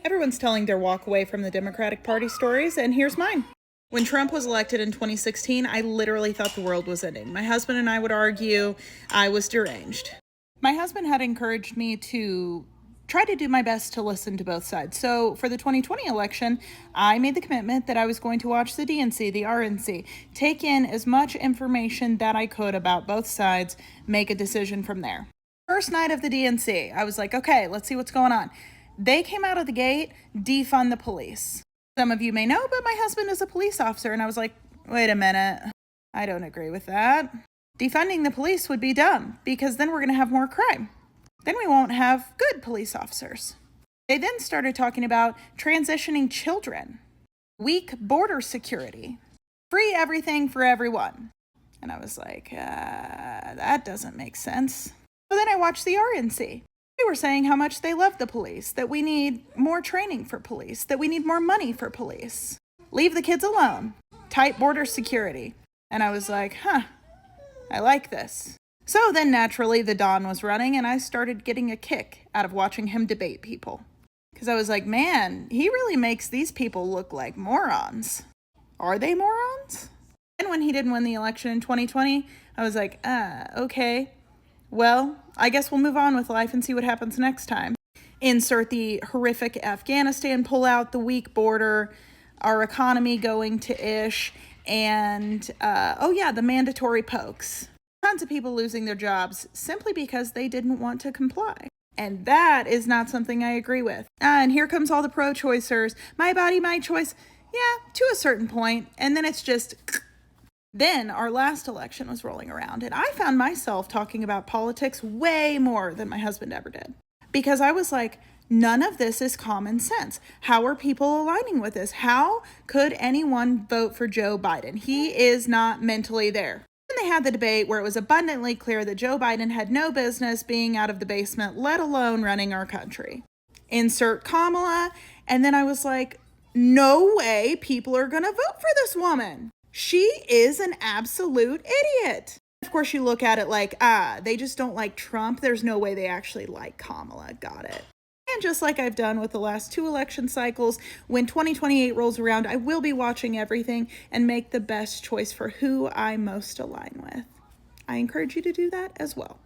Everyone's telling their walk away from the Democratic Party stories, and here's mine. When Trump was elected in 2016, I literally thought the world was ending. My husband and I would argue I was deranged. My husband had encouraged me to try to do my best to listen to both sides. So for the 2020 election, I made the commitment that I was going to watch the DNC, the RNC, take in as much information that I could about both sides, make a decision from there. First night of the DNC, I was like, okay, let's see what's going on. They came out of the gate, defund the police. Some of you may know, but my husband is a police officer, and I was like, wait a minute, I don't agree with that. Defunding the police would be dumb, because then we're going to have more crime. Then we won't have good police officers. They then started talking about transitioning children, weak border security, free everything for everyone. And I was like, that doesn't make sense. So then I watched the RNC. They were saying how much they love the police, that we need more training for police, that we need more money for police. Leave the kids alone. Tight border security. And I was like, I like this. So then naturally the Don was running, and I started getting a kick out of watching him debate people. Because I was like, man, he really makes these people look like morons. Are they morons? And when he didn't win the election in 2020, I was like, okay. Well, I guess we'll move on with life and see what happens next time. Insert the horrific Afghanistan pullout, the weak border, our economy going to ish, and, the mandatory pokes. Tons of people losing their jobs simply because they didn't want to comply. And that is not something I agree with. And here comes all the pro-choicers. My body, my choice. Yeah, to a certain point. And then it's just... Then our last election was rolling around, and I found myself talking about politics way more than my husband ever did. Because I was like, none of this is common sense. How are people aligning with this? How could anyone vote for Joe Biden? He is not mentally there. And they had the debate where it was abundantly clear that Joe Biden had no business being out of the basement, let alone running our country. Insert Kamala. And then I was like, no way people are going to vote for this woman. She is an absolute idiot. Of course, you look at it like, they just don't like Trump. There's no way they actually like Kamala. Got it. And just like I've done with the last 2 election cycles, when 2028 rolls around, I will be watching everything and make the best choice for who I most align with. I encourage you to do that as well.